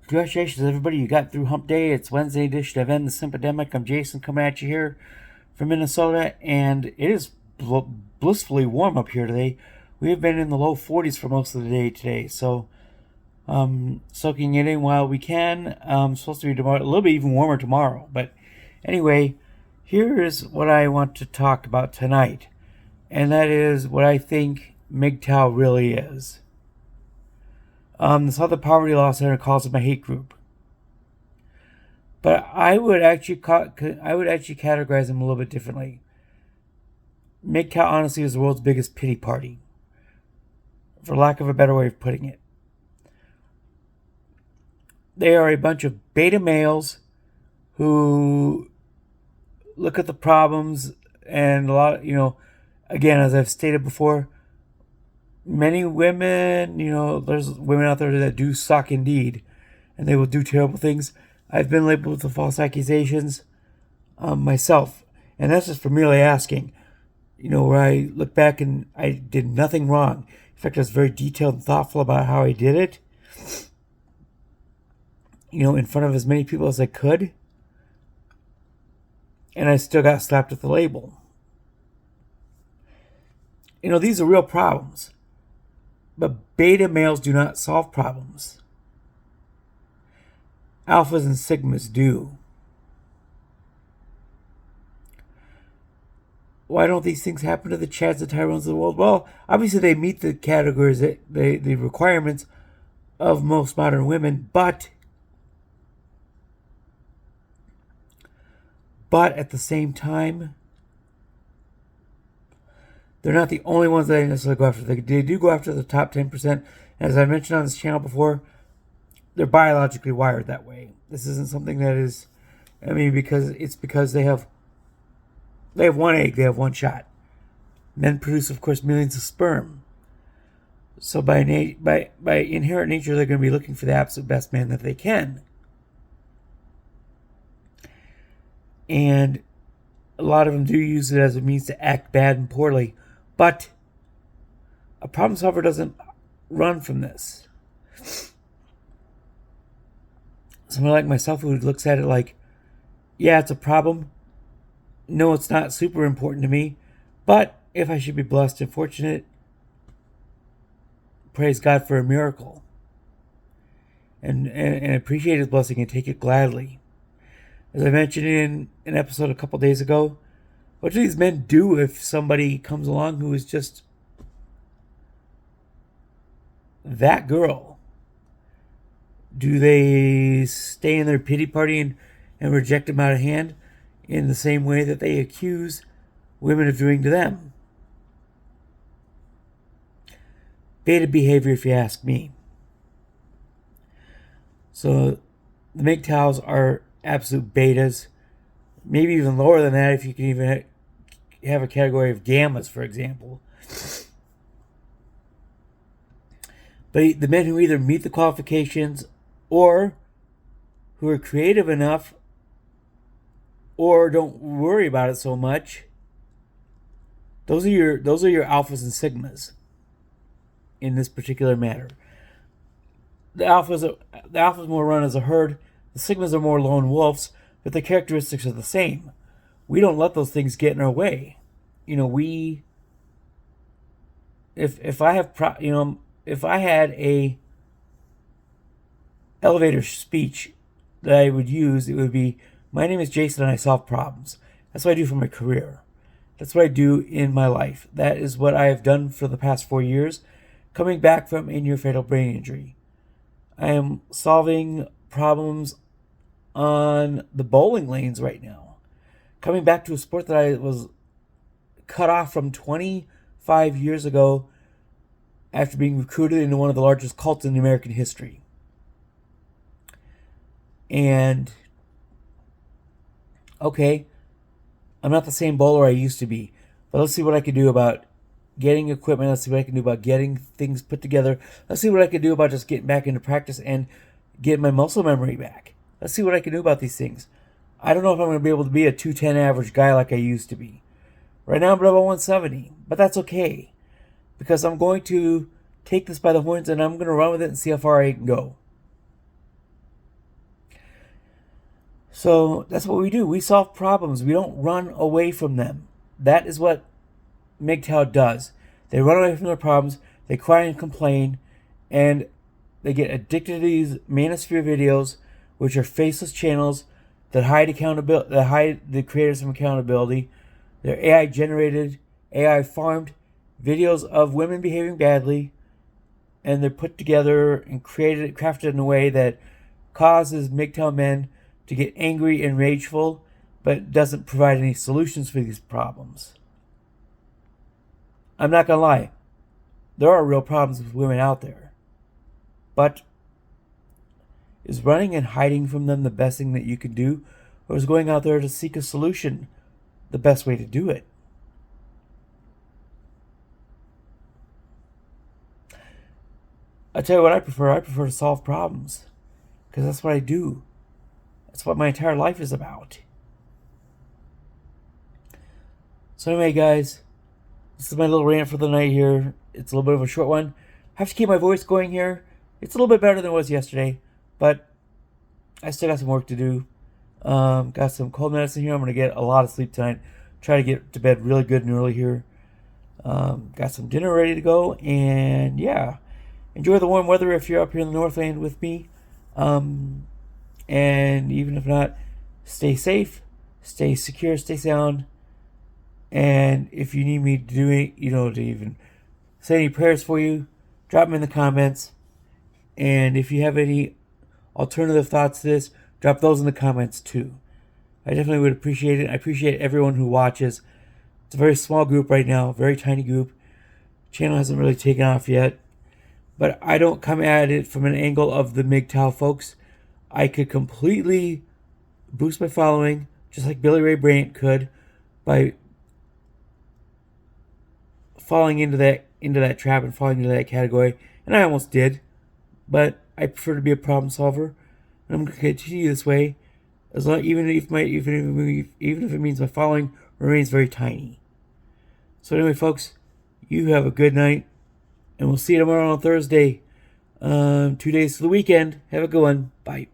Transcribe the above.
Congratulations, everybody. You got through hump day. It's Wednesday edition of End the Simpademic. I'm Jason coming at you here from Minnesota, and it is blissfully warm up here today. We have been in the low 40s for most of the day today, so soaking it in while we can. Supposed to be tomorrow, a little bit even warmer tomorrow. But anyway, here is what I want to talk about tonight, and that is what I think MGTOW really is. This other poverty law center calls them a hate group, but I would actually categorize them a little bit differently. MGTOW honestly is the world's biggest pity party, for lack of a better way of putting it. They are a bunch of beta males who look at the problems and a lot, again, as I've stated before, many women, there's women out there that do suck indeed, and they will do terrible things. I've been labeled with false accusations myself, and that's just for merely asking, where I look back and I did nothing wrong. In fact, I was very detailed and thoughtful about how I did it, in front of as many people as I could, and I still got slapped with the label. These are real problems. But beta males do not solve problems. Alphas and sigmas do. Why don't these things happen to the Chads and Tyrones of the world? Well, obviously they meet the categories, the requirements of most modern women, but at the same time, they're not the only ones that they necessarily go after. They do go after the top 10%. As I mentioned on this channel before, they're biologically wired that way. This isn't something that is, because they have one egg, they have one shot. Men produce, of course, millions of sperm. So by inherent nature, they're going to be looking for the absolute best man that they can. And a lot of them do use it as a means to act bad and poorly. But a problem solver doesn't run from this. Someone like myself who looks at it like, yeah, it's a problem. No, it's not super important to me. But if I should be blessed and fortunate, praise God for a miracle. And appreciate his blessing and take it gladly. As I mentioned in an episode a couple days ago, what do these men do if somebody comes along who is just that girl? Do they stay in their pity party and reject them out of hand in the same way that they accuse women of doing to them? Beta behavior, if you ask me. So the MGTOWs are absolute betas, maybe even lower than that if you can even have a category of gammas, for example. But the men who either meet the qualifications or who are creative enough or don't worry about it so much, those are your alphas and sigmas in this particular matter. The alphas more run as a herd. The sigmas are more lone wolves, but the characteristics are the same. We don't let those things get in our way. If I had a elevator speech that I would use, it would be, my name is Jason and I solve problems. That's what I do for my career. That's what I do in my life. That is what I have done for the past 4 years, coming back from a near-fatal brain injury. I am solving problems on the bowling lanes right now. Coming back to a sport that I was cut off from 25 years ago after being recruited into one of the largest cults in American history. And, okay, I'm not the same bowler I used to be, but let's see what I can do about getting equipment. Let's see what I can do about getting things put together. Let's see what I can do about just getting back into practice and getting my muscle memory back. Let's see what I can do about these things. I don't know if I'm going to be able to be a 210 average guy like I used to be. Right now I'm about 170, but that's okay, because I'm going to take this by the horns and I'm going to run with it and see how far I can go. So that's what we do. We solve problems. We don't run away from them. That is what MGTOW does. They run away from their problems. They cry and complain, and they get addicted to these manosphere videos, which are faceless channels that hide accountability, that hide the creators from accountability. They're AI generated, AI farmed videos of women behaving badly, and they're put together and crafted in a way that causes MGTOW men to get angry and rageful, but doesn't provide any solutions for these problems. I'm not gonna lie, there are real problems with women out there, but is running and hiding from them the best thing that you can do, or is going out there to seek a solution the best way to do it? I tell you what I prefer. I prefer to solve problems, because that's what I do. That's what my entire life is about. So anyway, guys, this is my little rant for the night here. It's a little bit of a short one. I have to keep my voice going here. It's a little bit better than it was yesterday, but I still got some work to do. Got some cold medicine here. I'm going to get a lot of sleep tonight. Try to get to bed really good and early here. Got some dinner ready to go, and yeah, enjoy the warm weather if you're up here in the Northland with me. And even if not, stay safe, stay secure, stay sound. And if you need me to do it, to even say any prayers for you, drop them in the comments. And if you have any alternative thoughts to this, drop those in the comments too. I definitely would appreciate it. I appreciate everyone who watches. It's a very small group right now, very tiny group. Channel hasn't really taken off yet. But I don't come at it from an angle of the MGTOW folks. I could completely boost my following, just like Billy Ray Bryant could, by falling into that trap and falling into that category. And I almost did. But I prefer to be a problem solver. And I'm going to continue this way, even if it means my following remains very tiny. So anyway, folks, you have a good night. And we'll see you tomorrow on Thursday. 2 days to the weekend. Have a good one. Bye.